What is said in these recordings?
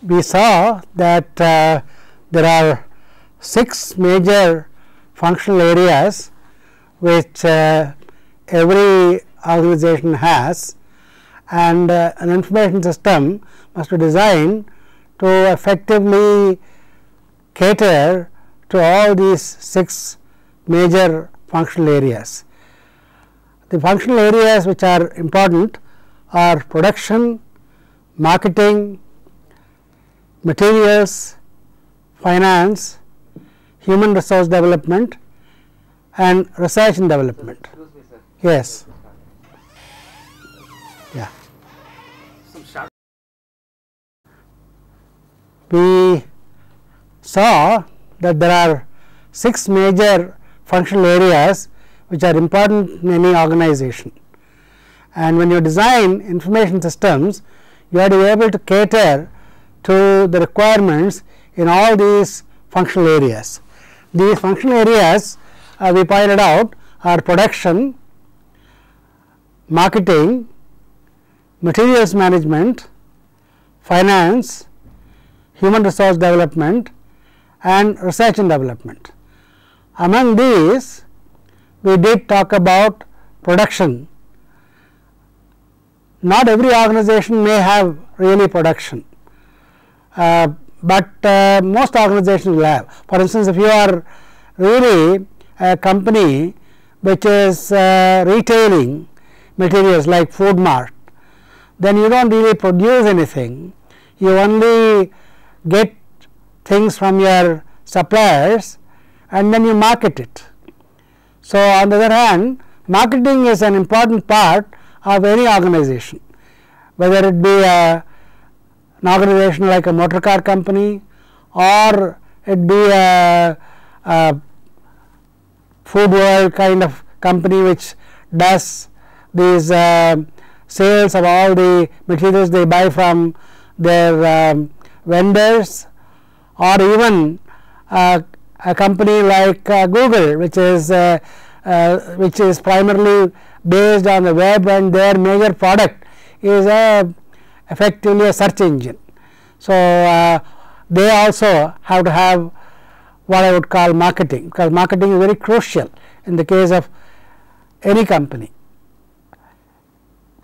we saw that there are 6 major functional areas which every organization has, and an information system must be designed to effectively cater to all these 6 major functional areas. The functional areas which are important are production, marketing, materials, finance, human resource development, and research and development. Excuse me, sir. Yes. Yeah. We saw that there are 6 major functional areas which are important in any organization, and when you design information systems, you have to be able to cater to the requirements in all these functional areas. These functional areas we pointed out are production, marketing, materials management, finance, human resource development, and research and development. Among these, we did talk about production. Not every organization may have really production, but most organizations will have. For instance, if you are really a company which is retailing materials like Food Mart, then you do not really produce anything, you only get things from your suppliers and then you market it. So, on the other hand, marketing is an important part of any organization, whether it be an organization like a motor car company, or it be a food world kind of company which does these sales of all the materials they buy from their vendors, or even a company like Google, which is primarily based on the web, and their major product is effectively a search engine. So, they also have to have what I would call marketing, because marketing is very crucial in the case of any company,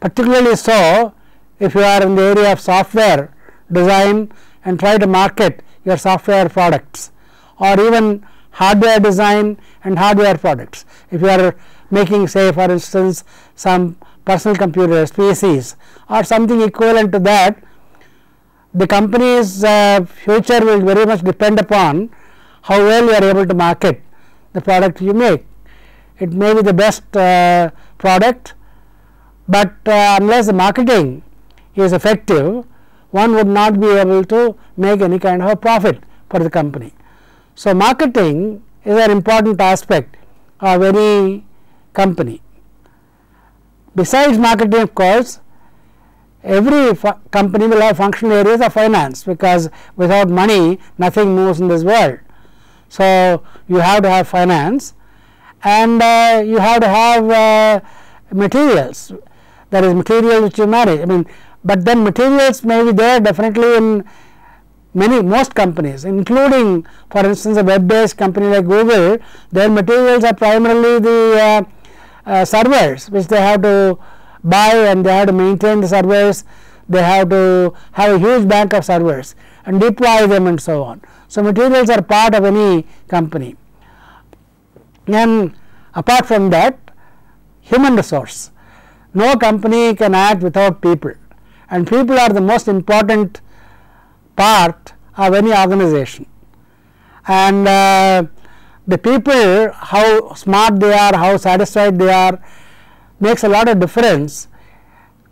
particularly so if you are in the area of software design and try to market your software products, or even hardware design and hardware products. If you are making, say for instance, some personal computers, PCs, or something equivalent to that, the company's future will very much depend upon how well you are able to market the product you make. It may be the best product, but unless the marketing is effective, one would not be able to make any kind of a profit for the company. So, marketing is an important aspect of any company. Besides marketing, of course, every company will have functional areas of finance, because without money nothing moves in this world. So, you have to have finance, and you have to have materials, that is materials which you manage. I mean, but then materials may be there definitely in most companies, including for instance a web based company like Google. Their materials are primarily the servers which they have to buy, and they have to maintain the servers, they have to have a huge bank of servers and deploy them and so on. So, materials are part of any company. And apart from that, human resource, no company can act without people, and people are the most important part of any organization. And the people, how smart they are, how satisfied they are, makes a lot of difference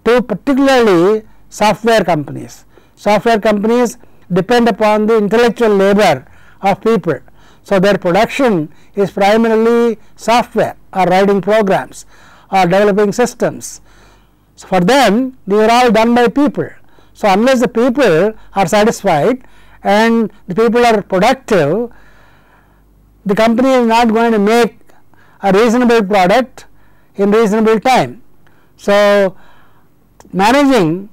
to particularly software companies. Software companies depend upon the intellectual labor of people. So, their production is primarily software, or writing programs, or developing systems. So, for them they are all done by people. So, unless the people are satisfied and the people are productive, the company is not going to make a reasonable product in reasonable time. So, managing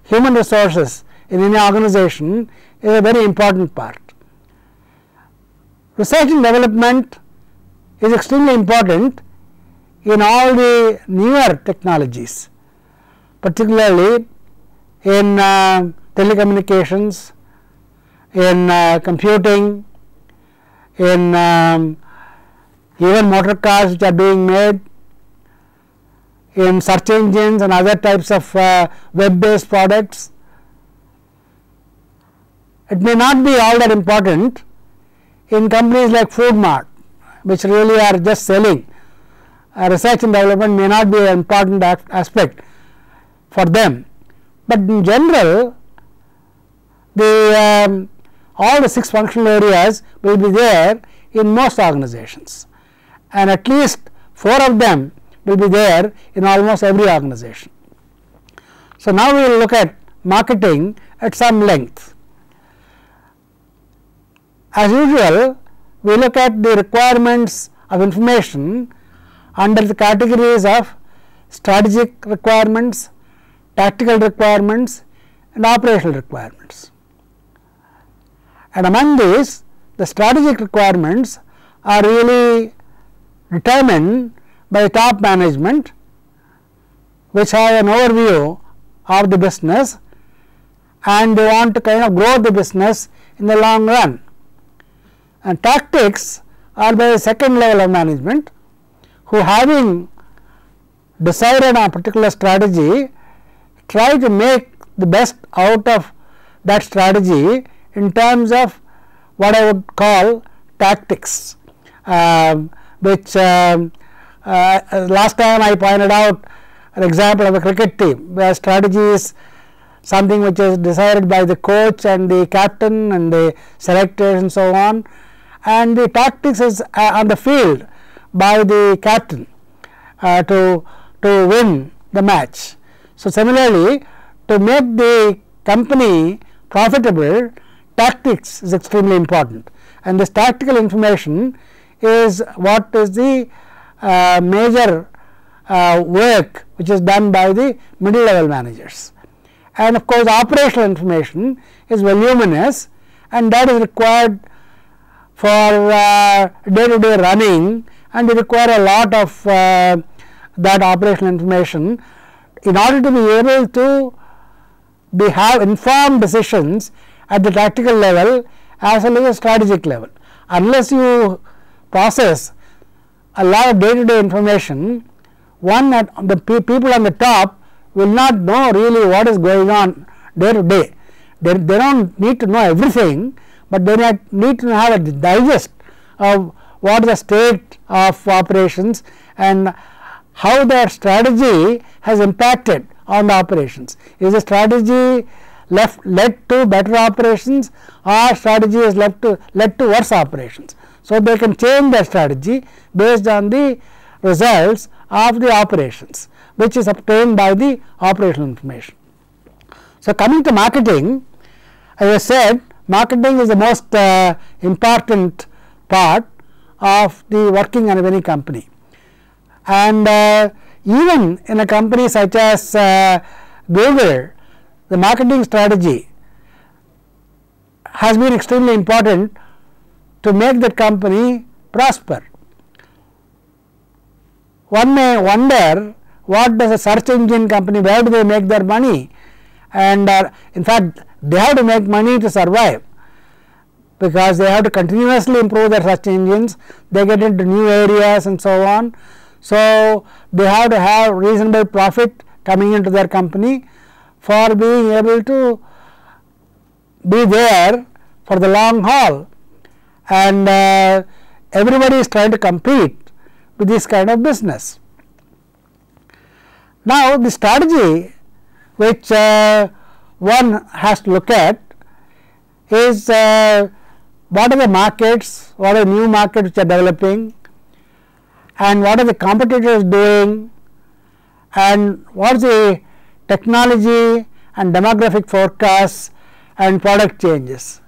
human resources in any organization is a very important part. Research and development is extremely important in all the newer technologies, particularly in telecommunications, in computing, in even motor cars which are being made, in search engines and other types of web based products. It may not be all that important in companies like Food Mart, which really are just selling. Research and development may not be an important aspect for them, but in general the all the 6 functional areas will be there in most organizations, and at least 4 of them will be there in almost every organization. So, now we will look at marketing at some length. As usual, we look at the requirements of information under the categories of strategic requirements, tactical requirements and operational requirements. And among these, the strategic requirements are really determined by top management, which have an overview of the business and they want to kind of grow the business in the long run. And tactics are by the second level of management, who having decided on a particular strategy try to make the best out of that strategy in terms of what I would call tactics, which last time I pointed out an example of a cricket team where strategy is something which is decided by the coach and the captain and the selectors and so on, and the tactics is on the field by the captain to win the match. So, similarly, to make the company profitable, tactics is extremely important, and this tactical information is what is the major work which is done by the middle level managers. And of course, operational information is voluminous, and that is required for day to day running, and we require a lot of that operational information in order to be able to have informed decisions at the tactical level as well as the strategic level. Unless you process a lot of day to day information, the people on the top will not know really what is going on day to day. They do not need to know everything, but they need to have a digest of what is the state of operations and how their strategy has impacted on the operations. Is the strategy led to better operations, or strategy is led to worse operations? So, they can change their strategy based on the results of the operations, which is obtained by the operational information. So, coming to marketing, as I said, marketing is the most important part of the working of any company, and even in a company such as Google, the marketing strategy has been extremely important to make that company prosper. One may wonder, what does a search engine company, where do they make their money? And in fact, they have to make money to survive, because they have to continuously improve their search engines, they get into new areas and so on. So, they have to have reasonable profit coming into their company for being able to be there for the long haul, and everybody is trying to compete with this kind of business. Now, the strategy which one has to look at is what are the markets, what are the new markets which are developing, and what are the competitors doing, and what is the technology and demographic forecasts and product changes.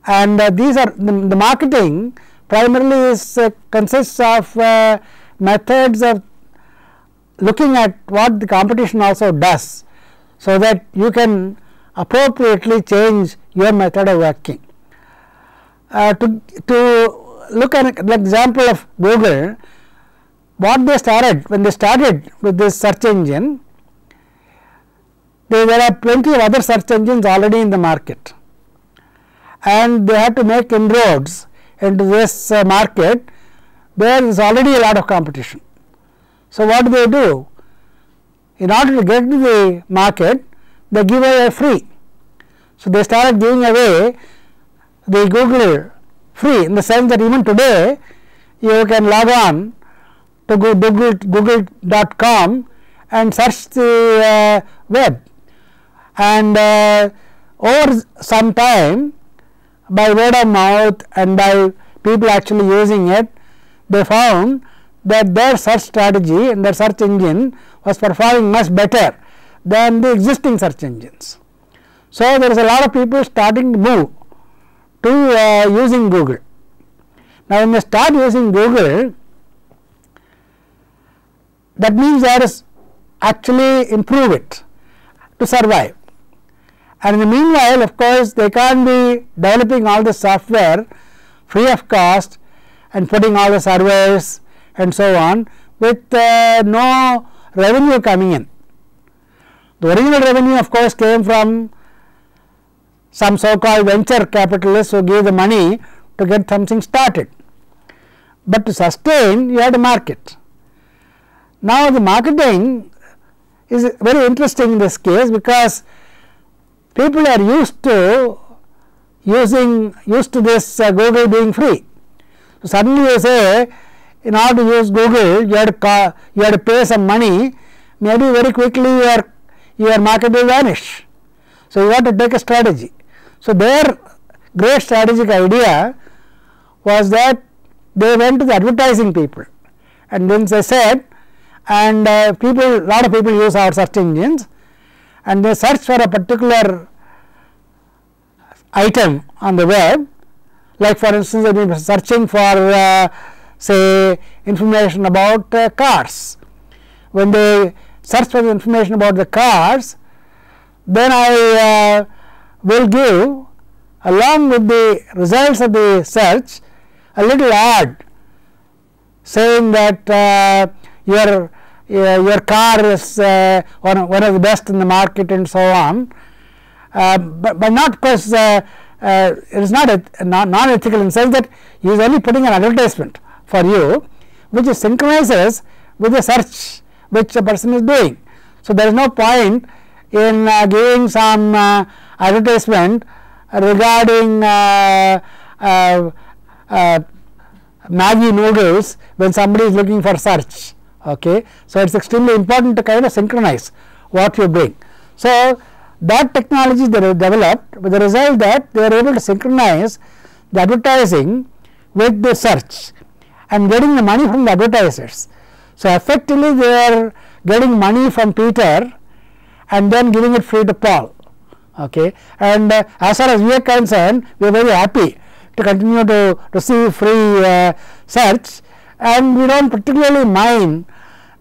And these are the marketing primarily consists of methods of looking at what the competition also does, so that you can appropriately change your method of working. To look at an example of Google, what they started, when they started with this search engine, there are plenty of other search engines already in the market, and they had to make inroads into this market where there is already a lot of competition. So, what do? In order to get to the market, they give away free. So, they started giving away the Google free, in the sense that even today you can log on to google.com and search the web, and over some time, by word of mouth and by people actually using it, they found that their search strategy and their search engine was performing much better than the existing search engines. So, there is a lot of people starting to move to using Google. Now, when they start using Google, that means they have to actually improve it to survive. And in the meanwhile, of course, they can't be developing all the software free of cost and putting all the servers and so on with no revenue coming in. The original revenue, of course, came from some so-called venture capitalists who gave the money to get something started, but to sustain you have to market. Now, the marketing is very interesting in this case, because people are used to this Google being free. So, suddenly you say, in order to use Google you have to pay some money, maybe very quickly your market will vanish. So, you have to take a strategy. So, their great strategic idea was that they went to the advertising people, and then they said, and lot of people use our search engines, and they search for a particular item on the web, like for instance, they are searching for say information about cars. When they search for the information about the cars, then I will give, along with the results of the search, a little ad saying that your car is one of the best in the market and so on, but not because it is not non-ethical in the sense that he is only putting an advertisement for you, which synchronizes with the search which a person is doing. So, there is no point in giving some advertisement regarding Maggi noodles when somebody is looking for search. Okay. So, it is extremely important to kind of synchronize what you bring. So, that technology they developed, with the result that they are able to synchronize the advertising with the search and getting the money from the advertisers. So, effectively they are getting money from Peter and then giving it free to Paul. Okay. And as far as we are concerned, we are very happy to continue to receive free search, and we do not particularly mind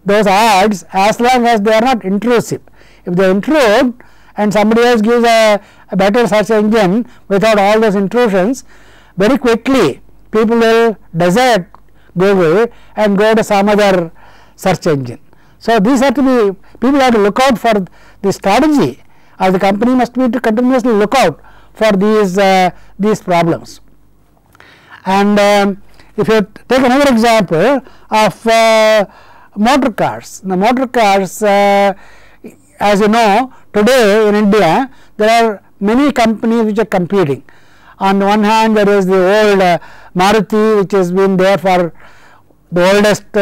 those ads as long as they are not intrusive. If they intrude and somebody else gives a better search engine without all those intrusions, very quickly people will desert Google and go to some other search engine. So, these have to be, people have to look out for the strategy, or the company must be to continuously look out for these problems. And if you take another example of motor cars. The motor cars, as you know, today in India there are many companies which are competing. On the one hand, there is the old Maruti, which has been there for the oldest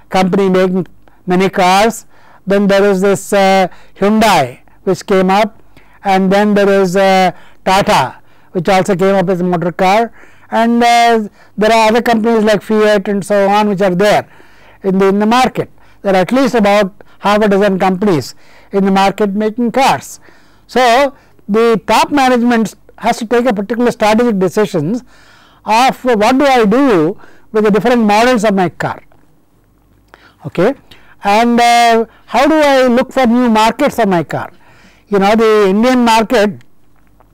company making many cars. Then there is this Hyundai which came up, and then there is Tata which also came up as a motor car, and there are other companies like Fiat and so on which are there in the market. There are at least about half a dozen companies in the market making cars. So, the top management has to take a particular strategic decisions of what do I do with the different models of my car, okay, and how do I look for new markets for my car. the Indian market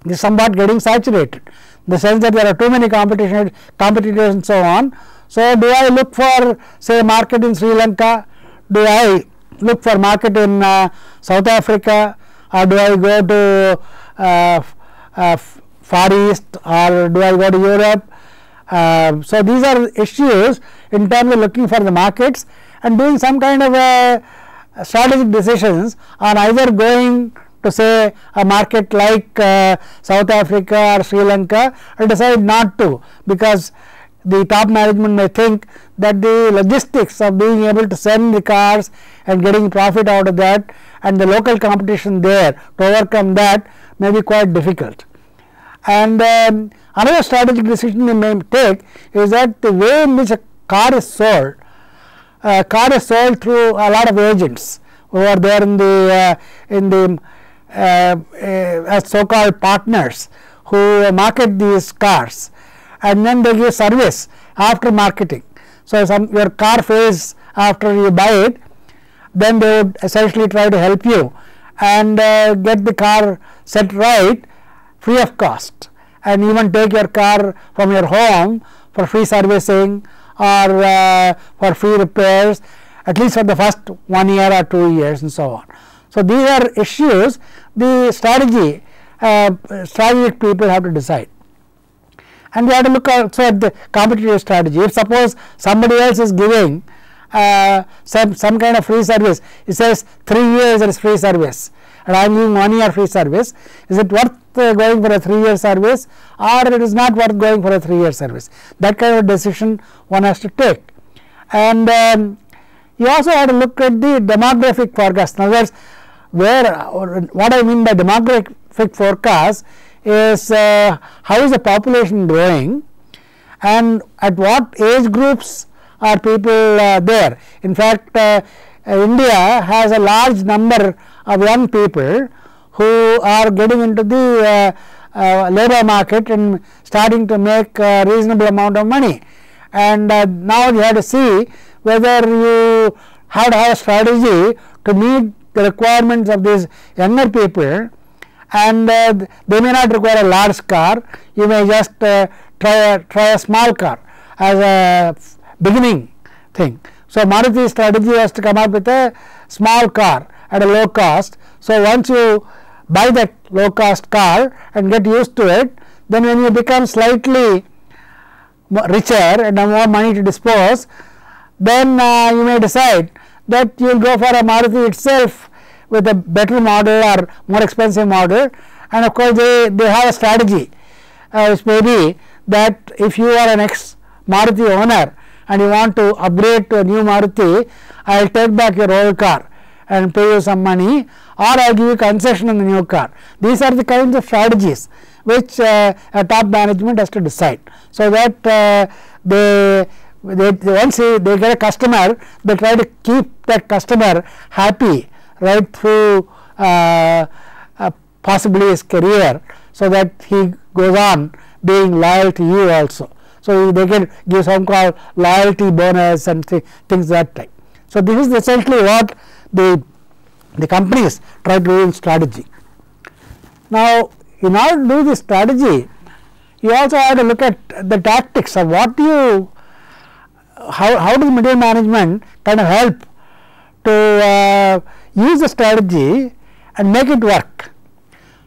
is somewhat getting saturated, in the sense that there are too many competitors and so on. So, do I look for, say, market in Sri Lanka? Do I look for market in South Africa, or do I go to Far East, or do I go to Europe? So, these are issues in terms of looking for the markets and doing some kind of strategic decisions on either going to, say, a market like South Africa or Sri Lanka, or decide not to, because the top management may think that the logistics of being able to send the cars and getting profit out of that, and the local competition there to overcome that may be quite difficult. And another strategic decision you may take is that the way in which a car is sold through a lot of agents who are there as so called partners who market these cars, and then they give service after marketing. So, your car fails after you buy it, then they would essentially try to help you and get the car set right free of cost, and even take your car from your home for free servicing or for free repairs, at least for the first 1 year or 2 years and so on. So, these are issues the strategic people have to decide. And we have to look also at the competitive strategy. If suppose somebody else is giving some kind of free service, it says 3 years there is free service, and I am giving 1 year free service, is it worth going for a 3-year service, or it is not worth going for a 3-year service? That kind of decision one has to take. And you also have to look at the demographic forecast. In other words, what I mean by demographic forecast is how is the population growing, and at what age groups are people there. In fact, India has a large number of young people who are getting into the labor market and starting to make a reasonable amount of money, and now you have to see whether you have to have a strategy to meet the requirements of these younger people, and they may not require a large car. You may just try a small car as a beginning thing. So, Maruti strategy has to come up with a small car at a low cost. So, once you buy that low cost car and get used to it, then when you become slightly richer and have more money to dispose, then you may decide that you will go for a Maruti itself with a better model or more expensive model. And of course, they have a strategy which may be that if you are an ex Maruti owner and you want to upgrade to a new Maruti, I will take back your old car and pay you some money, or I will give you concession on the new car. These are the kinds of strategies which a top management has to decide, so that once they get a customer, they try to keep that customer happy right through possibly his career, so that he goes on being loyal to you also. So, they can give some called loyalty bonus and things that type. So, this is essentially what the companies try to do in strategy. Now, in order to do this strategy, you also have to look at the tactics of what how does middle management kind of help to use the strategy and make it work.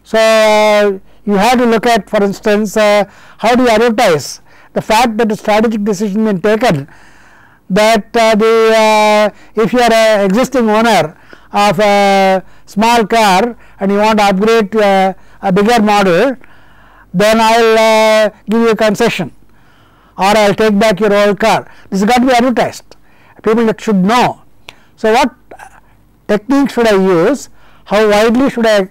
So, you have to look at, for instance, how do you advertise the fact that a strategic decision been taken, that if you are an existing owner of a small car and you want to upgrade to a bigger model, then I will give you a concession, or I will take back your old car. This has got to be advertised. People that should know. So, what technique should I use? How widely should I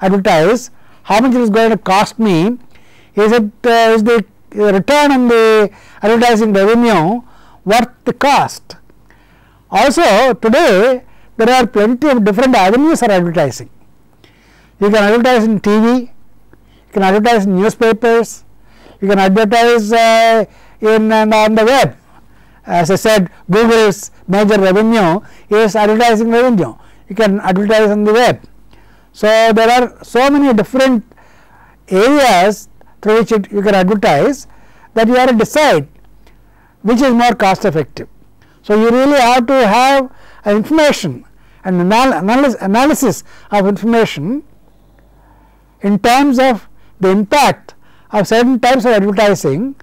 advertise? How much it is going to cost me? Is the return on the advertising revenue worth the cost? Also, today there are plenty of different avenues for advertising. You can advertise in TV, you can advertise in newspapers, you can advertise on the web. As I said, Google's major revenue is advertising revenue. You can advertise on the web. So, there are so many different areas through which you can advertise that you have to decide which is more cost effective. So, you really have to have information and analysis of information in terms of the impact of certain types of advertising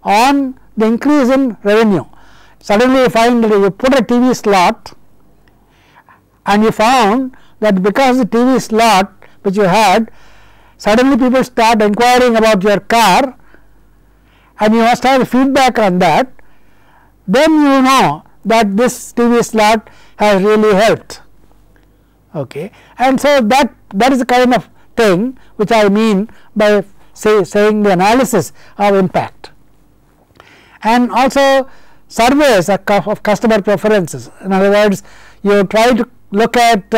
on the increase in revenue. Suddenly you find that you put a TV slot and you found that because the TV slot which you had, suddenly people start inquiring about your car and you must have feedback on that, then you know that this TV slot has really helped. Okay. And so, that is the kind of thing which I mean by saying the analysis of impact. And also surveys of customer preferences. In other words, you try to look at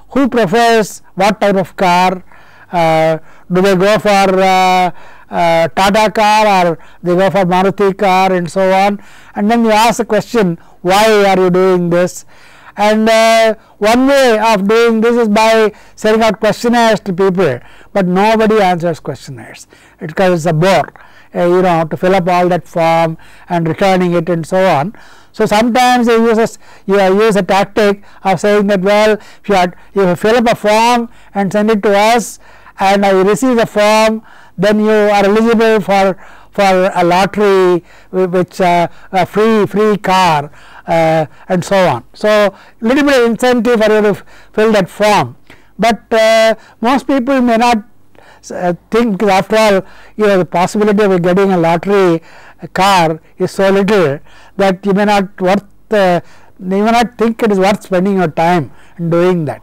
who prefers what type of car, do they go for Tata car or they go for Maruti car and so on, and then you ask the question, why are you doing this? And one way of doing this is by sending out questionnaires to people, but nobody answers questionnaires because it's a bore, you know, to fill up all that form and returning it and so on. So, sometimes you use a tactic of saying that, well, if you fill up a form and send it to us and I receive the form, then you are eligible for a lottery which a free car and so on. So, little bit of incentive for you to fill that form, but most people may not think, because after all, you know, the possibility of getting a lottery car is so little that you may not think it is worth spending your time in doing that.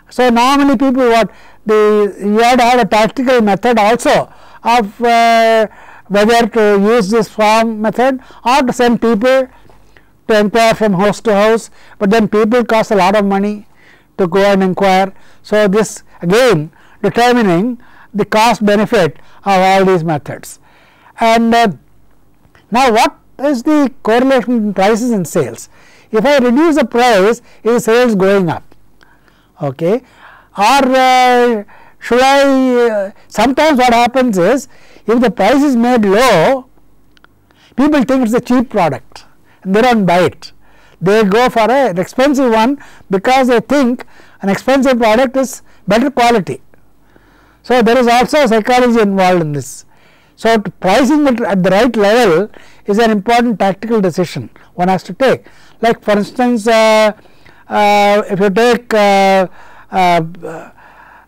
So, normally people you have to have a tactical method also of whether to use this form method or to send people to inquire from house to house, but then people cost a lot of money to go and inquire. So, this again determining the cost benefit of all these methods. And now, what is the correlation between prices and sales? If I reduce the price, is sales going up? Okay. Or should I sometimes what happens is, if the price is made low, people think it is a cheap product and they do not buy it. They go for an expensive one because they think an expensive product is better quality. So, there is also psychology involved in this. So, pricing it at the right level is an important tactical decision one has to take. Like for instance, if you take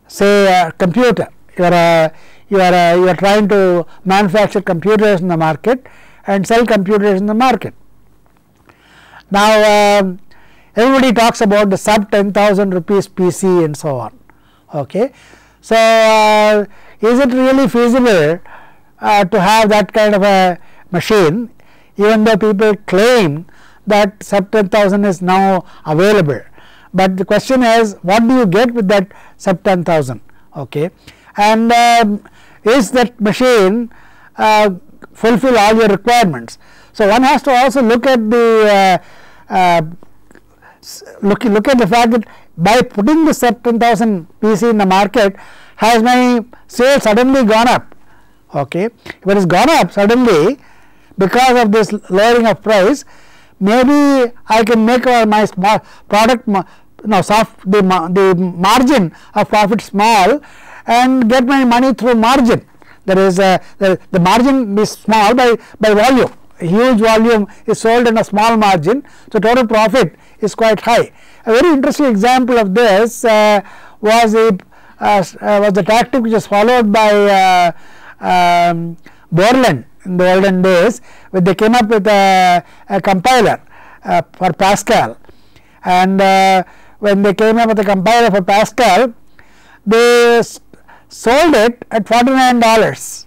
say a computer, you are trying to manufacture computers in the market and sell computers in the market. Now, everybody talks about the sub 10,000 rupees PC and so on. Okay. So, is it really feasible to have that kind of a machine, even though people claim that sub 10,000 is now available, but the question is, what do you get with that sub 10,000? Okay. And is that machine fulfill all your requirements? So, one has to also look at the look at the fact that by putting the sub 10,000 PC in the market, has my sales suddenly gone up? Okay. If it has gone up suddenly because of this lowering of price, maybe I can make my small product the margin of profit small and get my money through margin. That is the margin is small by volume. A huge volume is sold in a small margin, so total profit is quite high. A very interesting example of this was the tactic which was followed by Borland in the olden days, when they came up with a compiler for Pascal, and when they came up with a compiler for Pascal, they sold it at $49,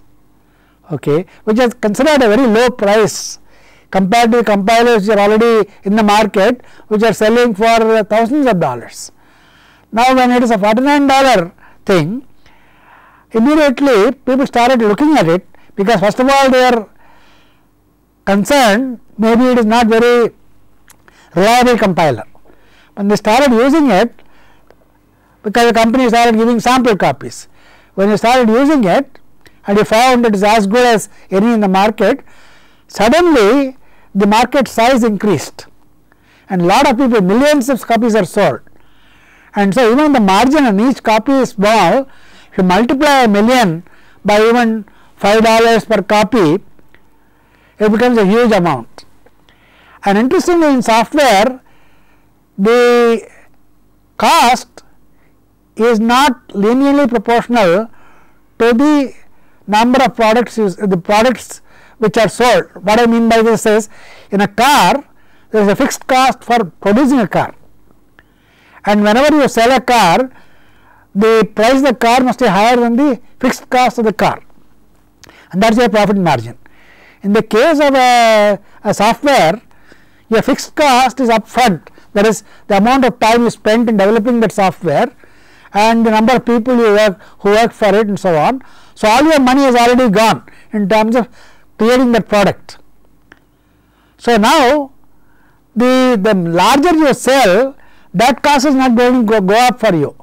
okay, which is considered a very low price compared to the compilers which are already in the market, which are selling for thousands of dollars. Now, when it is a $49 thing, immediately people started looking at it, because first of all they are concerned maybe it is not very reliable compiler. When they started using it, because the company started giving sample copies. When you started using it and you found it is as good as any in the market, suddenly the market size increased and lot of people, millions of copies are sold. And so even the margin on each copy is small. If you multiply a million by even $5 per copy, it becomes a huge amount. And interestingly, in software, the cost is not linearly proportional to the number of products the products which are sold. What I mean by this is, in a car there is a fixed cost for producing a car, and whenever you sell a car, the price of the car must be higher than the fixed cost of the car, and that is your profit margin. In the case of a software, your fixed cost is upfront, that is the amount of time you spent in developing that software and the number of people who work for it and so on. So all your money is already gone in terms of creating that product. So now the larger you sell, that cost is not going to go up for you,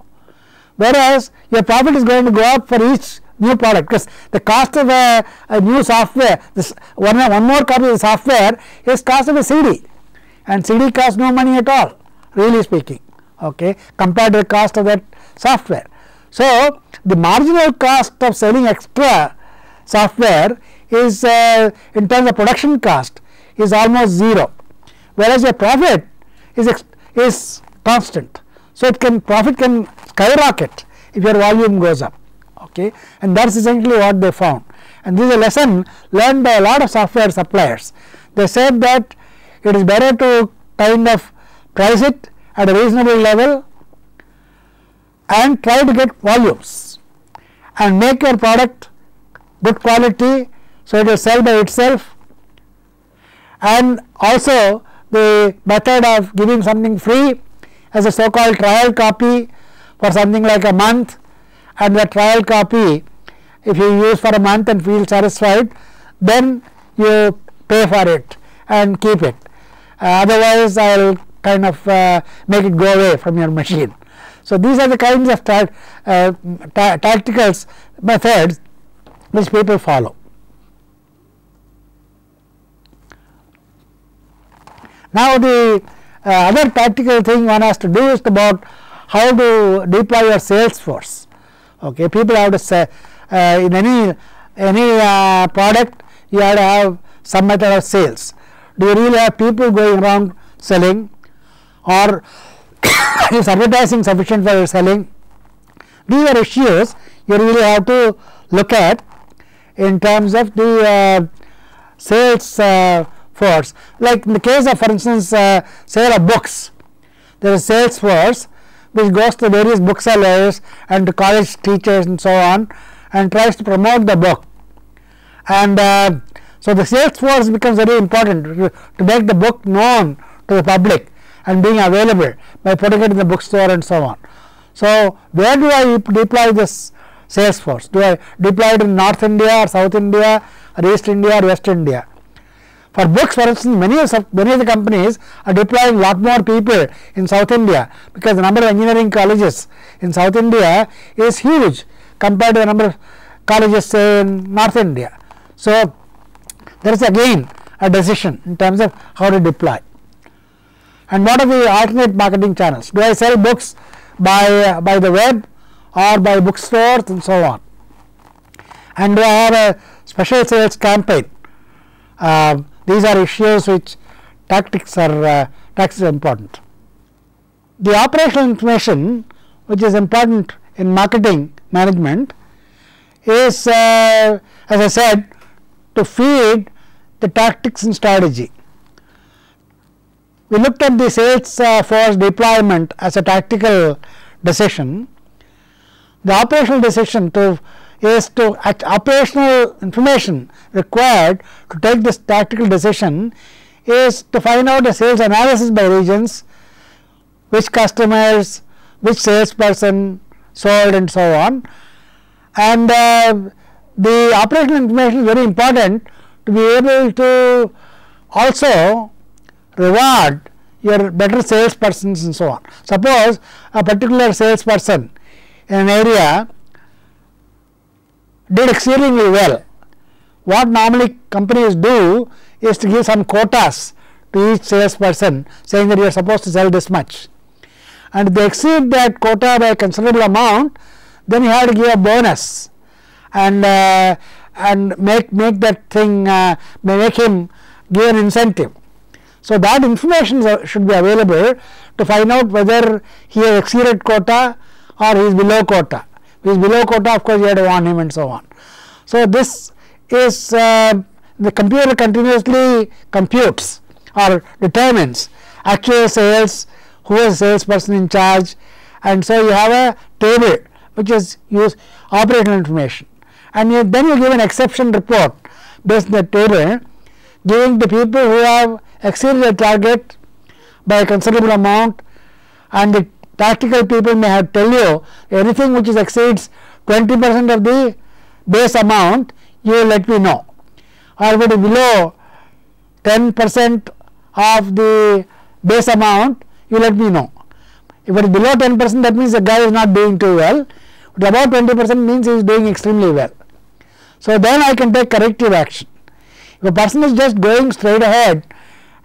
whereas your profit is going to go up for each new product, because the cost of a new software, this one more copy of the software is cost of a CD, and CD costs no money at all, really speaking, okay, compared to the cost of that software. So the marginal cost of selling extra software is in terms of production cost is almost zero, whereas your profit is constant. So profit can skyrocket if your volume goes up, okay, and that is essentially what they found. And this is a lesson learned by a lot of software suppliers. They said that it is better to kind of price it at a reasonable level and try to get volumes and make your product good quality, so it will sell by itself. And also the method of giving something free as a so called trial copy for something like a month, and the trial copy, if you use for a month and feel satisfied, then you pay for it and keep it, otherwise I will kind of make it go away from your machine. So these are the kinds of tactical methods which people follow. Now the other tactical thing one has to do is about how to deploy your sales force. Okay, people have to say in any product you have to have some method of sales. Do you really have people going around selling, or is advertising sufficient for your selling? These are issues you really have to look at in terms of the sales force. Like in the case of, for instance, sale of books, there is sales force which goes to various booksellers and to college teachers and so on, and tries to promote the book. And so the sales force becomes very important to make the book known to the public and being available by putting it in the bookstore and so on. So where do I deploy this sales force? Do I deploy it in North India or South India or East India or West India? For books, for instance, many of the companies are deploying a lot more people in South India, because the number of engineering colleges in South India is huge compared to the number of colleges in North India. So there is again a decision in terms of how to deploy. And what are the alternate marketing channels? Do I sell books by the web or by bookstores and so on? And do I have a special sales campaign? These are issues which tactics are important. The operational information which is important in marketing management is, as I said, to feed the tactics and strategy. We looked at the sales force deployment as a tactical decision. The operational decision is operational information required to take this tactical decision is to find out the sales analysis by regions, which customers, which salesperson sold and so on. And the operational information is very important to be able to also reward your better salespersons and so on. Suppose a particular salesperson in an area did exceedingly well, what normally companies do is to give some quotas to each salesperson, saying that you are supposed to sell this much, and if they exceed that quota by a considerable amount, then you have to give a bonus and make that thing make him give an incentive. So that information should be available to find out whether he has exceeded quota or he is below quota. If he is below quota, of course you have to warn him and so on. So this is the computer continuously computes or determines actual sales, who is salesperson in charge, and so you have a table which is use operational information, and then you give an exception report based on the table, giving the people who have exceeded the target by a considerable amount, and the tactical people may have tell you anything which exceeds 20% of the base amount, you will let me know, or if it is below 10% of the base amount, you let me know. If it is below 10%, that means the guy is not doing too well, but above 20% means he is doing extremely well. So then I can take corrective action. If a person is just going straight ahead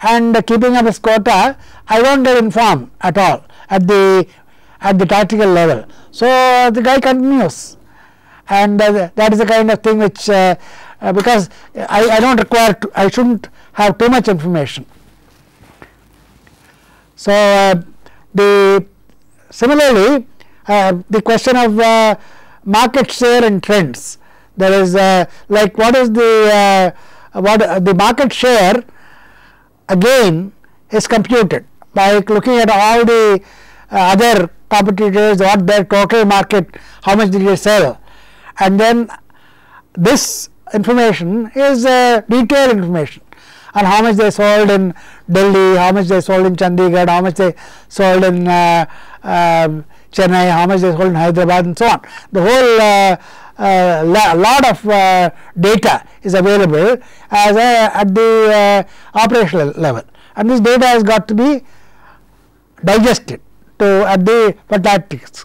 and keeping up his quota, I don't get informed at all at the tactical level. So the guy continues, and that is the kind of thing which because I don't require I shouldn't have too much information. So similarly the question of market share and trends, there is like what is the market share again is computed by looking at all the other competitors, what their total market, how much did they sell, and then this information is detailed information on how much they sold in Delhi, how much they sold in Chandigarh, how much they sold in Chennai, how much they sold in Hyderabad, and so on. The whole lot of data is available as at the operational level, and this data has got to be digested at the tactics.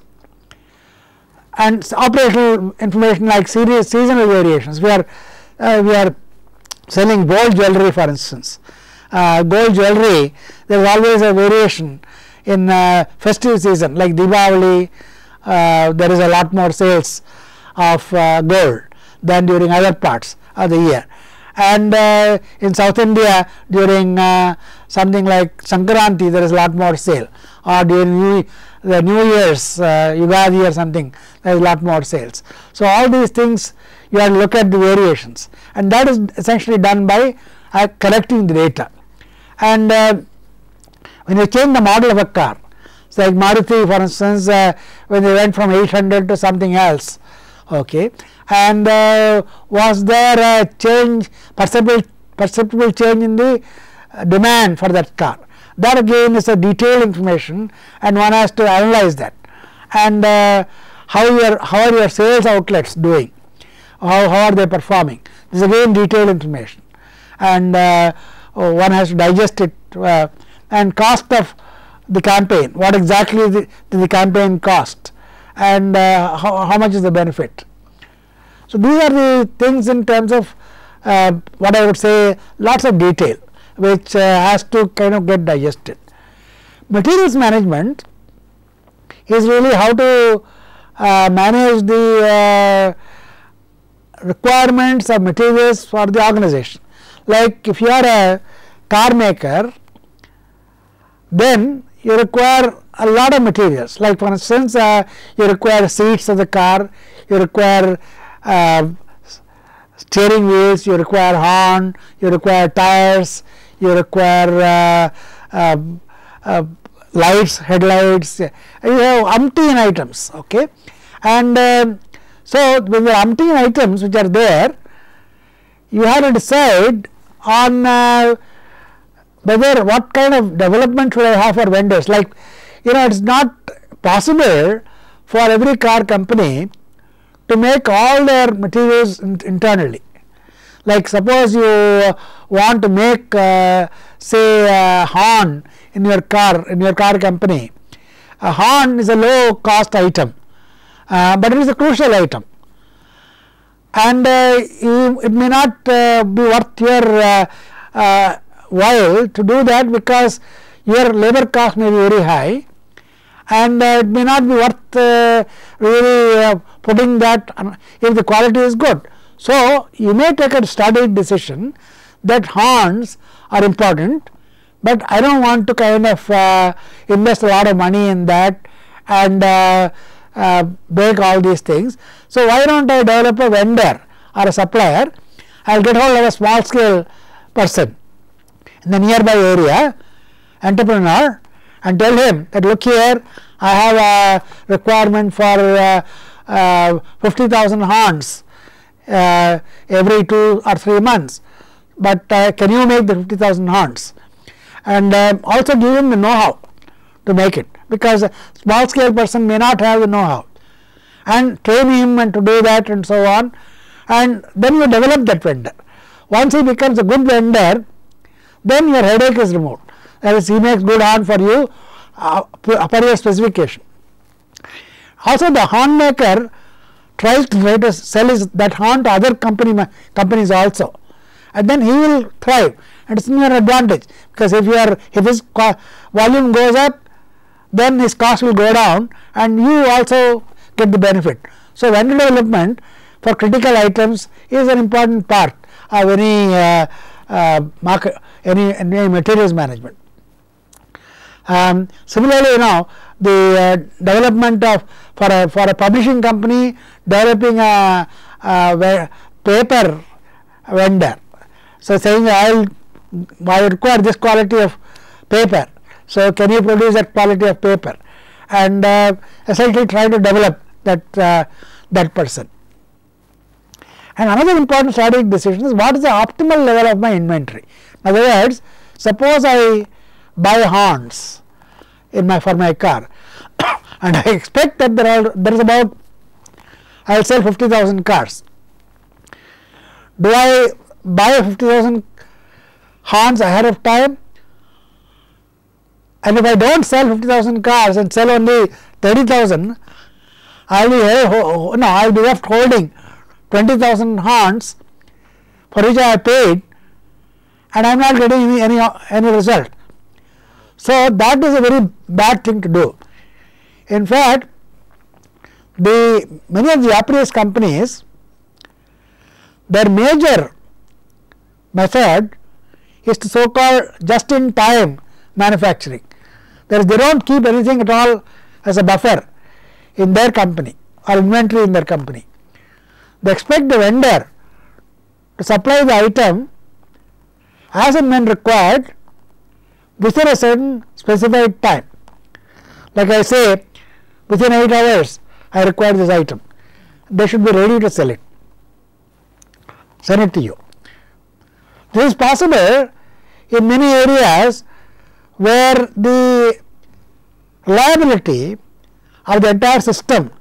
And operational information like seasonal variations. We are selling gold jewelry, for instance. Gold jewelry, there is always a variation in festive season like Deepavali. There is a lot more sales of gold than during other parts of the year, and in South India during something like Sankranti there is a lot more sale, or during the New Year's Yugadi or something, there is a lot more sales. So all these things you have to look at the variations, and that is essentially done by collecting the data. And when you change the model of a car, so like Maruti for instance, when they went from 800 to something else, okay, and was there a change, perceptible change in the demand for that car? That again is a detailed information, and one has to analyze that. And how are your sales outlets doing? How are they performing? This is again detailed information, and one has to digest it. And cost of the campaign, what exactly did the campaign cost, and how much is the benefit. So these are the things in terms of what I would say lots of detail which has to kind of get digested. Materials management is really how to manage the requirements of materials for the organization. Like if you are a car maker, then you require a lot of materials. Like for instance, you require seats of the car, you require steering wheels, you require horn, you require tires, you require lights, headlights, you have umpteen items, okay. And so with the umpteen items which are there, you have to decide on whether what kind of development should I have for vendors. Like, you know, it is not possible for every car company to make all their materials internally. Like suppose you want to make say horn in your car company, a horn is a low cost item, but it is a crucial item, and it may not be worth your while to do that, because your labor cost may be very high, and it may not be worth really putting that if the quality is good. So, you may take a strategic decision that horns are important, but I do not want to kind of invest a lot of money in that and break all these things. So, why do not I develop a vendor or a supplier? I will get hold of a small scale person in the nearby area, entrepreneur, and tell him that, look here, I have a requirement for 50,000 horns every 2 or 3 months, but can you make the 50,000 horns, and also give him the know-how to make it, because a small scale person may not have the know-how, and train him and to do that and so on, and then you develop that vendor. Once he becomes a good vendor, then your headache is removed, that is, he makes good horn for you per your specification. Also, the horn maker tries to sell that horn to other companies also, and then he will thrive, and it is in your advantage, because if his volume goes up, then his cost will go down and you also get the benefit. So, vendor development for critical items is an important part of any any materials management. Similarly, the development of for a publishing company, developing a paper vendor. So, saying I require this quality of paper. So, can you produce that quality of paper, and essentially try to develop that person. And another important strategic decision is, what is the optimal level of my inventory. In other words, suppose I buy horns for my car and I expect that there is about, I will sell 50,000 cars. Do I buy 50,000 horns ahead of time? And if I do not sell 50,000 cars and sell only 30,000, I will be left holding 20,000 horns for which I have paid, and I am not getting any result. So, that is a very bad thing to do. In fact, many of the Japanese companies, their major method is to so called just in time manufacturing. That is, they do not keep anything at all as a buffer in their company or inventory in their company. They expect the vendor to supply the item as and when required within a certain specified time. Like I say, within 8 hours I require this item, they should be ready to sell it, send it to you. This is possible in many areas where the reliability of the entire system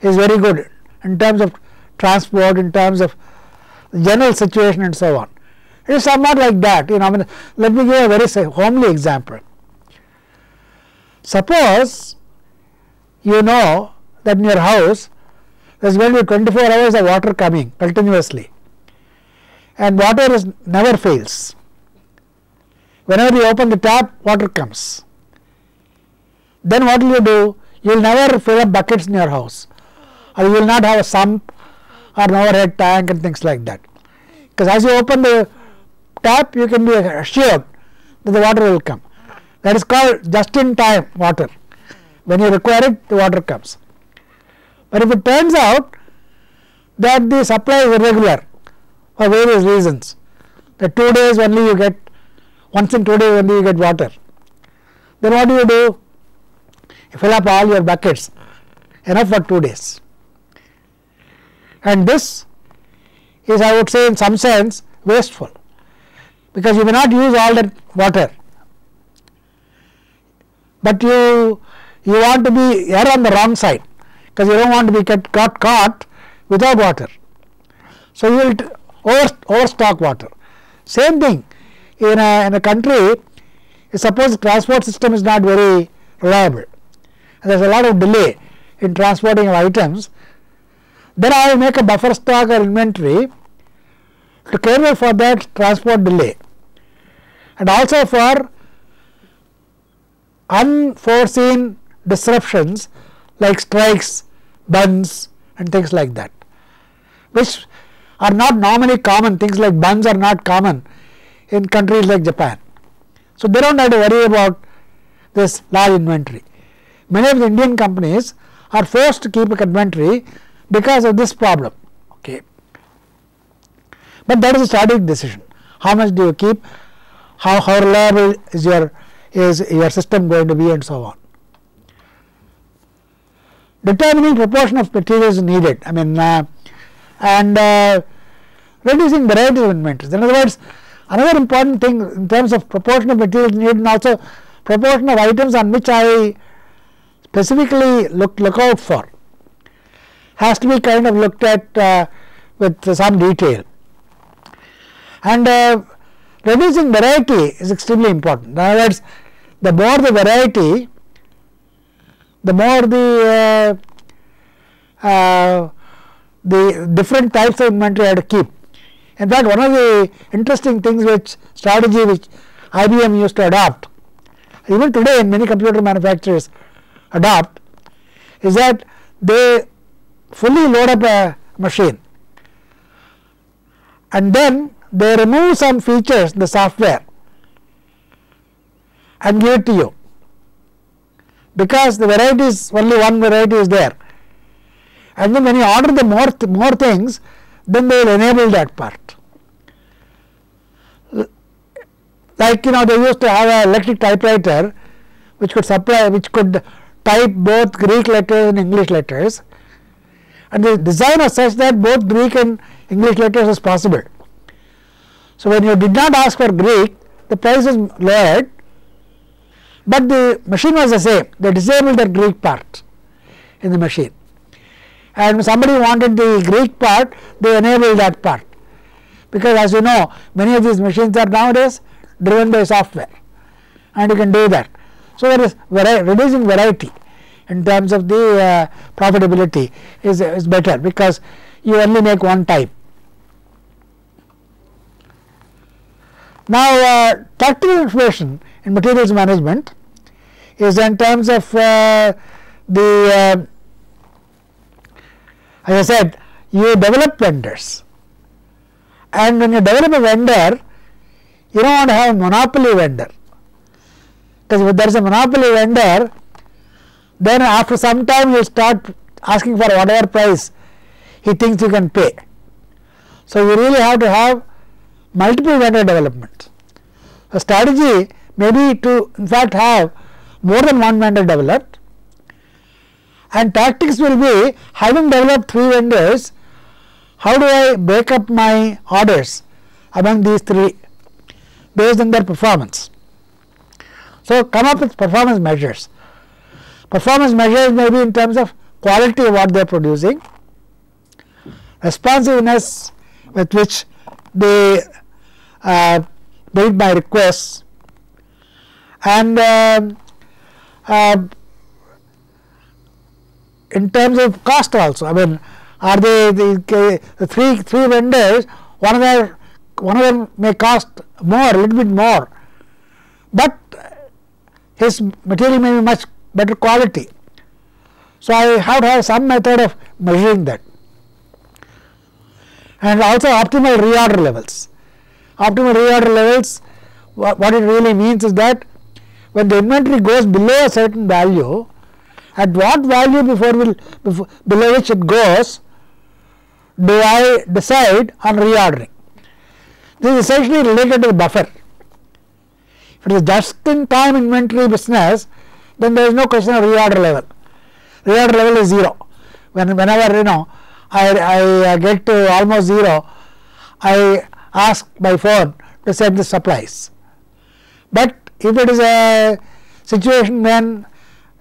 is very good in terms of transport, in terms of general situation and so on. It is somewhat like that. Let me give a very homely example. Suppose you know that in your house there is going to be 24 hours of water coming continuously, and water never fails. Whenever you open the tap, water comes. Then what will you do? You will never fill up buckets in your house, or you will not have a sump or an overhead tank and things like that, because as you open the tap, you can be assured that the water will come. That is called just in time water. When you require it, the water comes. But if it turns out that the supply is irregular for various reasons, that 2 days only you get, once in 2 days only you get water, then what do? You fill up all your buckets, enough for 2 days. And this is, I would say, in some sense wasteful, because you may not use all that water, but you want to be on the wrong side, because you do not want to be got caught without water. So, you will overstock water. Same thing in a country, suppose the transport system is not very reliable, and there is a lot of delay in transporting of items, then I will make a buffer stock or inventory to cater for that transport delay, and also for unforeseen disruptions like strikes, bunds and things like that, which are not normally common. Things like bunds are not common in countries like Japan. So, they do not have to worry about this large inventory. Many of the Indian companies are forced to keep a inventory because of this problem. Okay. But that is a strategic decision. How much do you keep? How reliable is your system going to be, and so on. Determining proportion of materials needed. I mean, and reducing variety of inventories. In other words, another important thing in terms of proportion of materials needed, and also proportion of items on which I specifically look out for, has to be kind of looked at with some detail. And reducing variety is extremely important. In other words, the more the variety, the more the different types of inventory I have to keep. In fact, one of the interesting things which IBM used to adopt, even today in many computer manufacturers adopt, is that they fully load up a machine and then they remove some features in the software and give it to you, because the variety is only one variety is there, and then when you order the more things, then they will enable that part. Like, you know, they used to have an electric typewriter which could type both Greek letters and English letters, and the design was such that both Greek and English letters is possible. So, when you did not ask for Greek, the price is lowered, but the machine was the same. They disabled the Greek part in the machine, and when somebody wanted the Greek part, they enabled that part, because as you know, many of these machines are nowadays driven by software, and you can do that. So, there is reducing variety in terms of the profitability is better, because you only make one type. Now, tactical information in materials management is in terms of as I said, you develop vendors, and when you develop a vendor, you don't want to have a monopoly vendor, because if there is a monopoly vendor, then after some time you start asking for whatever price he thinks you can pay. So, you really have to have multiple vendor development. A strategy may be to in fact have more than one vendor developed, and tactics will be, having developed 3 vendors, how do I break up my orders among these 3 based on their performance. So, come up with performance measures. Performance measures may be in terms of quality of what they are producing, responsiveness with which they meet my requests, and in terms of cost also. I mean, are they the three vendors, one of them may cost more, a little bit more, but his material may be much better quality. So, I have to have some method of measuring that, and also optimal reorder levels. Optimal reorder levels, what it really means is that when the inventory goes below a certain value, at what value below which it goes do I decide on reordering. This is essentially related to the buffer. If it is just in time inventory business, then there is no question of reorder level. Reorder level is 0. Whenever I get to almost 0, I ask by phone to send the supplies. But if it is a situation when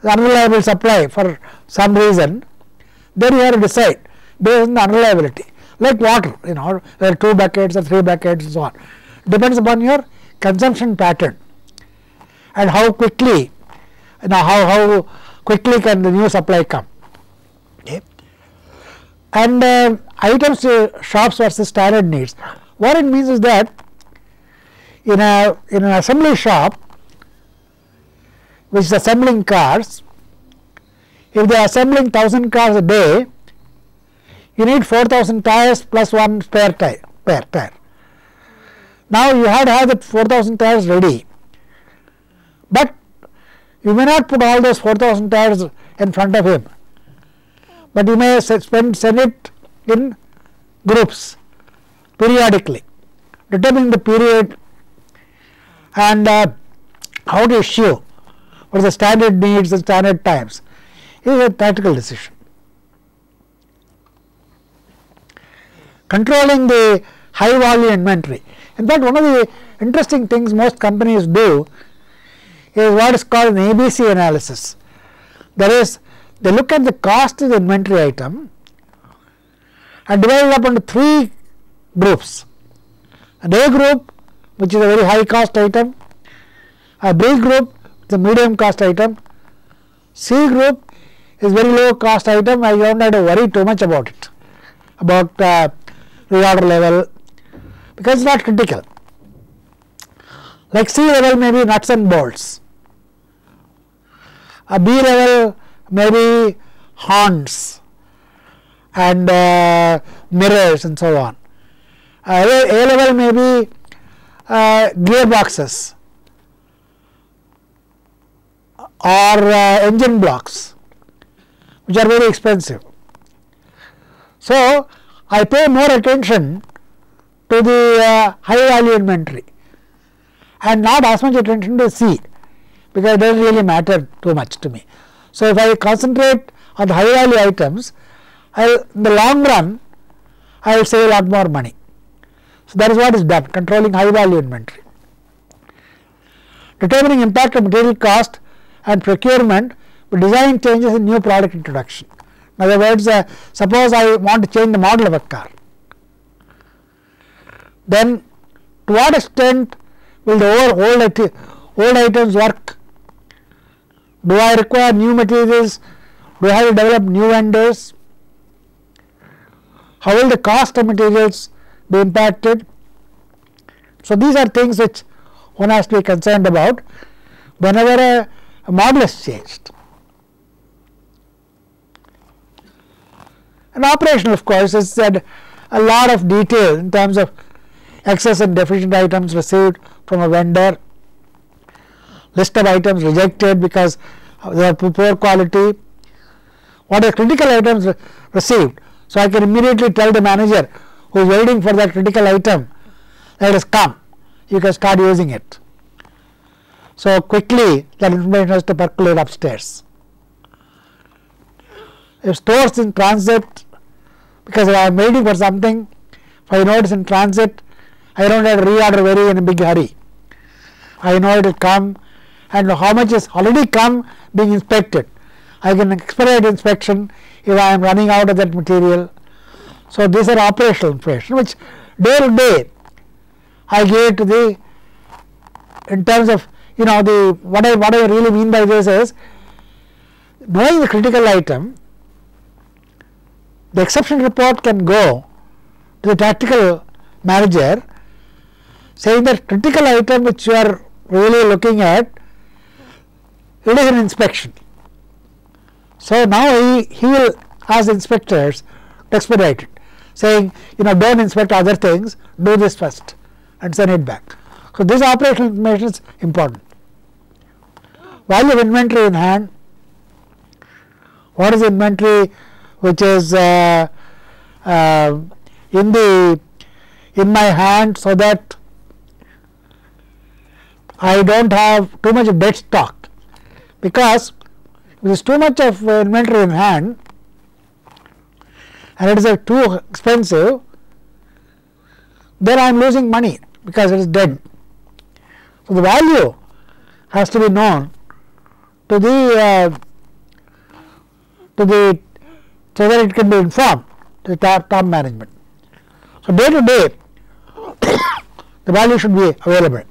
unreliable supply for some reason, then you have to decide based on the unreliability, like water, there are 2 buckets or 3 buckets and so on. Depends upon your consumption pattern and how quickly, how quickly can the new supply come. Okay. And items shops versus standard needs. What it means is that in an assembly shop which is assembling cars, if they are assembling 1000 cars a day, you need 4000 tires plus one spare tire. Now you have to have that 4000 tires ready, but you may not put all those 4000 tires in front of him, but you may send it in groups periodically, determining the period and how to issue, what is the standard needs and standard times, is a tactical decision. Controlling the high value inventory. In fact, one of the interesting things most companies do is what is called an ABC analysis. That is, they look at the cost of the inventory item and divide it up into 3 groups. An A group, which is a very high cost item, a B group, the medium cost item, C group is very low cost item, I don't have to worry too much about it, about reorder level, because it is not critical. Like C level may be nuts and bolts, a B level may be horns and mirrors and so on, A level may be gearboxes or engine blocks, which are very expensive. So I pay more attention to the high value inventory and not as much attention to C, because it does not really matter too much to me. So if I concentrate on the high value items, in the long run I will save a lot more money. So that is what is done, controlling high value inventory. Determining impact of material cost and procurement with design changes in new product introduction. In other words, suppose I want to change the model of a car, then to what extent will the old items work? Do I require new materials? Do I have to develop new vendors? How will the cost of materials be impacted? So these are things which one has to be concerned about whenever a model is changed. And operational, of course, is that a lot of detail in terms of excess and deficient items received from a vendor, list of items rejected because they are poor quality, what are critical items received. So I can immediately tell the manager who is waiting for that critical item, let us come, you can start using it. So quickly that information has to percolate upstairs. If stores in transit, because I am waiting for something, if I know it is in transit, I don't have to reorder very in a big hurry. I know it will come and how much is already come being inspected. I can expedite inspection if I am running out of that material. So these are operational information which day to day I give to the, in terms of what I really mean by this is knowing the critical item. The exception report can go to the tactical manager saying that critical item which you are really looking at, it is an inspection. So now he will ask inspectors to expedite it, saying don't inspect other things, do this first and send it back. So this operational information is important. Value of inventory in hand. What is inventory which is in my hand, so that I don't have too much of dead stock, because if there is too much of inventory in hand and it is too expensive, then I am losing money because it is dead. So the value has to be known to the so that it can be informed to the top management. So day to day the value should be available.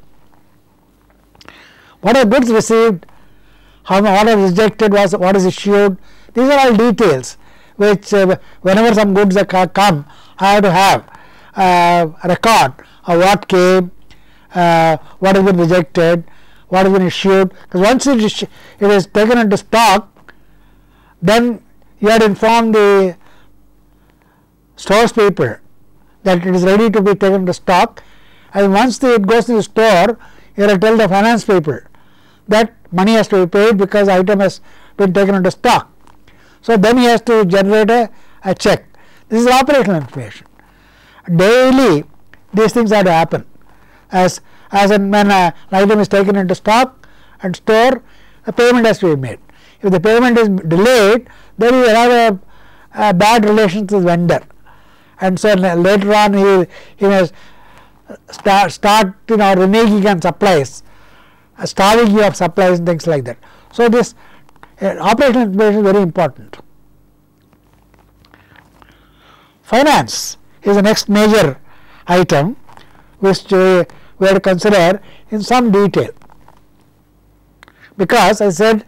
What are goods received, what is rejected, what is issued. These are all details which whenever some goods come, I have to have a record of what came, what has been rejected, what has been issued. Because once it is taken into stock, then you have to inform the stores people that it is ready to be taken to stock, and once it goes to the store, you have to tell the finance people that money has to be paid because the item has been taken into stock. So then he has to generate a check. This is operational information. Daily these things have to happen. As and when an item is taken into stock and store, a payment has to be made. If the payment is delayed, then you will have a bad relation to the vendor, and so later on he may start reneging on supplies, starving you of supplies and things like that. So this operational information is very important. Finance is the next major item which we have to consider in some detail, because I said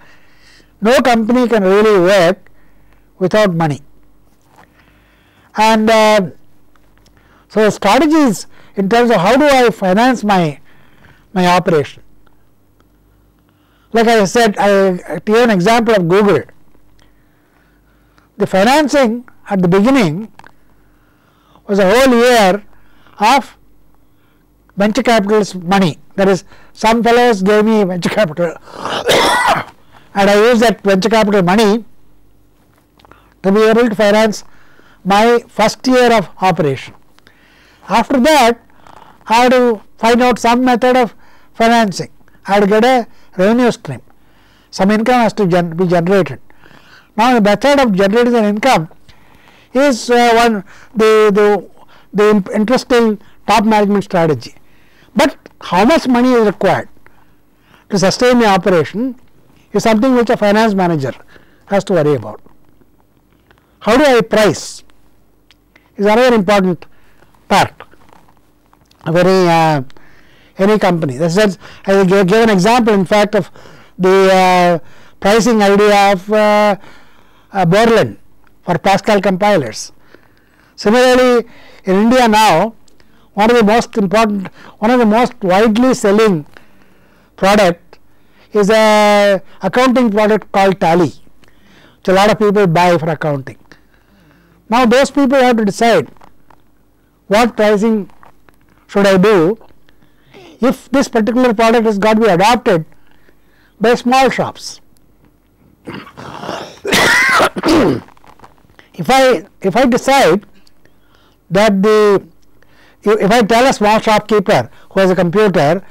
no company can really work without money. And so strategies in terms of how do I finance my operation. Like I said, I give an example of Google. The financing at the beginning was a whole year of venture capitalist money. That is, some fellows gave me venture capital and I used that venture capital money to be able to finance my first year of operation. After that, I had to find out some method of financing. I had to get a revenue stream. Some income has to be generated. Now the method of generating an income is the interesting top management strategy. But how much money is required to sustain the operation is something which a finance manager has to worry about. How do I price is another important part of any company. That is, I will give an example in fact of the pricing idea of Berlin for Pascal compilers. Similarly, in India now, one of the most widely selling product is a accounting product called Tally, which a lot of people buy for accounting. Now those people have to decide what pricing should I do if this particular product has got to be adopted by small shops. If I decide that if I tell a small shopkeeper who has a computer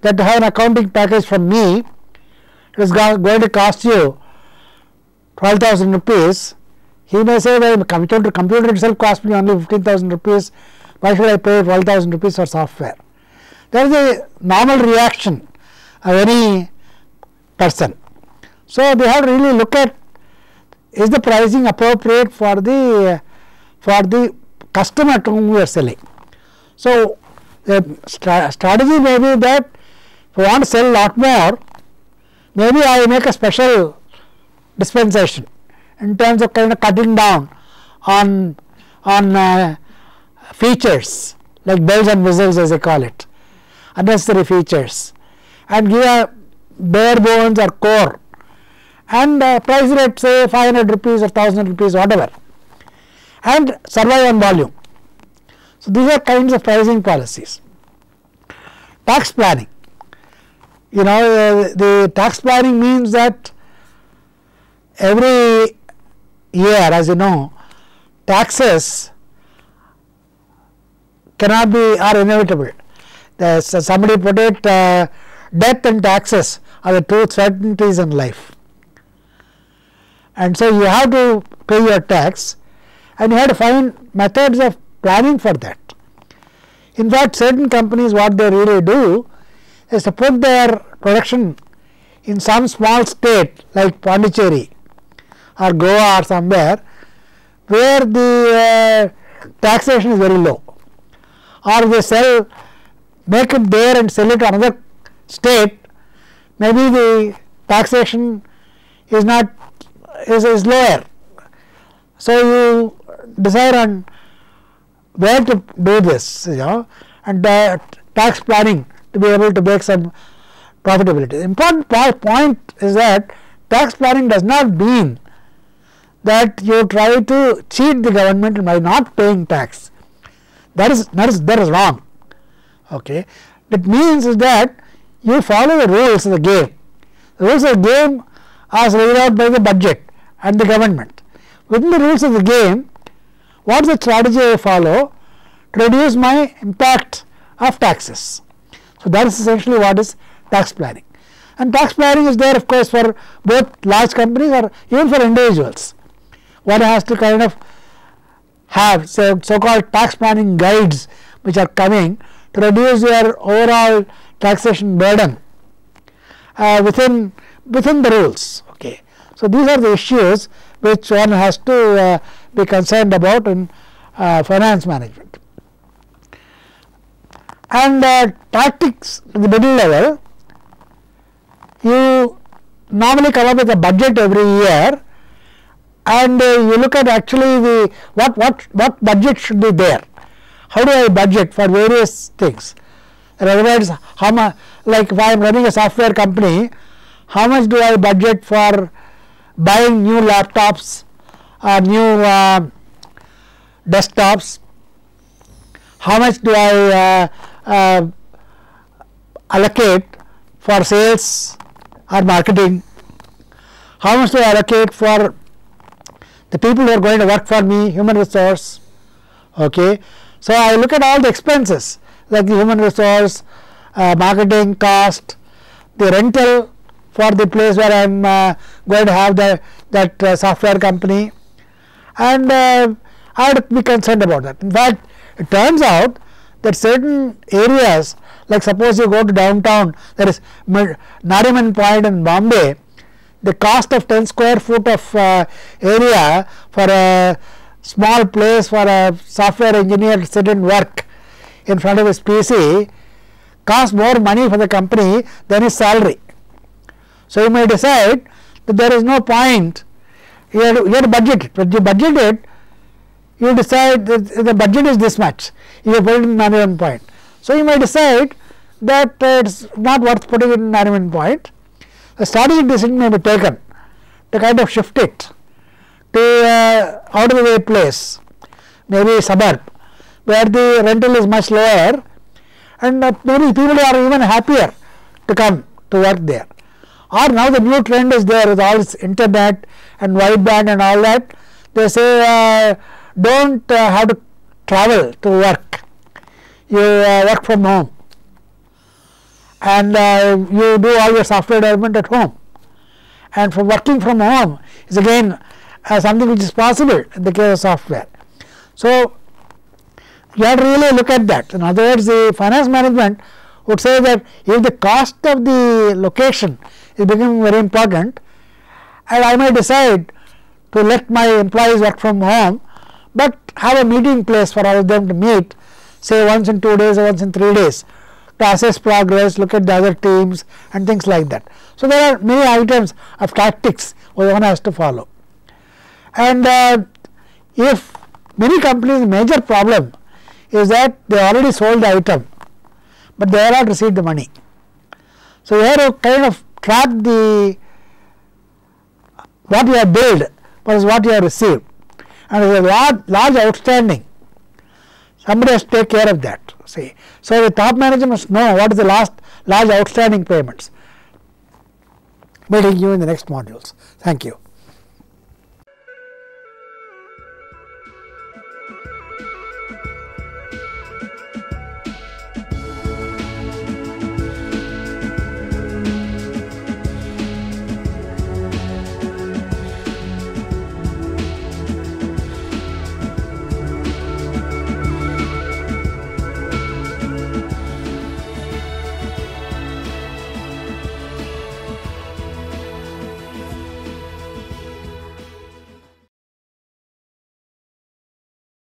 that to have an accounting package from me, it is going to cost you 12,000 rupees, he may say, well, the computer itself cost me only 15,000 rupees, why should I pay 12,000 rupees for software? That is a normal reaction of any person. So they have to really look at, is the pricing appropriate for the customer to whom we are selling. So the strategy may be that if I want to sell a lot more, maybe I make a special dispensation in terms of kind of cutting down on features like bells and whistles, as they call it, unnecessary features, and give a bare bones or core and price it at say 500 rupees or 1000 rupees, whatever, and survive on volume. So these are kinds of pricing policies. Tax planning. The tax planning means that every year, as you know, taxes are inevitable. Somebody put it, death and taxes are the two certainties in life. And so you have to pay your tax, and you have to find methods of planning for that. In fact, certain companies, what they really do is to put their production in some small state like Pondicherry or Goa or somewhere where the taxation is very low, or they make it there and sell it to another state, maybe the taxation is not is lower. So you decide on where to do this, and tax planning to be able to make some profitability. The important point is that tax planning does not mean that you try to cheat the government by not paying tax. That is wrong. Okay, it means is that you follow the rules of the game. The rules of the game are laid out by the budget and the government. Within the rules of the game, what is the strategy I follow to reduce my impact of taxes? So that is essentially what is tax planning. And tax planning is there, of course, for both large companies or even for individuals. One has to kind of have so-called tax planning guides which are coming to reduce your overall taxation burden within the rules. Okay. So these are the issues which one has to be concerned about in finance management. And tactics at the middle level, you normally come up with a budget every year, and you look at actually the what budget should be there. How do I budget for various things? In other words, how much, like if I am running a software company, how much do I budget for buying new laptops or new desktops? How much do I allocate for sales or marketing? How much do I allocate for the people who are going to work for me, human resource? Okay. So I look at all the expenses like the human resource, marketing cost, the rental for the place where I am going to have that software company, and I have to be concerned about that. In fact, it turns out that certain areas, like suppose you go to downtown, there is Nariman Point in Bombay, the cost of 10 square foot of area for a small place for a software engineer to sit and work in front of his PC costs more money for the company than his salary. So you may decide that there is no point, you have to budget it. When you budget it, you decide that the budget is this much, you put it in Nariman Point. So you may decide that it is not worth putting it in Nariman Point. A strategic decision may be taken to kind of shift it to out of the way place, maybe suburb, where the rental is much lower, and maybe people are even happier to come to work there. Or now the new trend is there with all this internet and wideband and all that. They say don't have to travel to work, you work from home, and you do all your software development at home. And for working from home is again something which is possible in the case of software. So you have to really look at that. In other words, the finance management would say that if the cost of the location is becoming very important, and I may decide to let my employees work from home, but have a meeting place for all of them to meet, say once in 2 days or once in 3 days, to assess progress, look at the other teams and things like that. So there are many items of tactics one has to follow. And if many companies' major problem is that they already sold the item, but they have not received the money. So you have to kind of track the what you have billed versus what you have received, and there is a large outstanding. Somebody has to take care of that. See, so the top manager must know what is the large outstanding payments. Meeting you in the next modules. Thank you.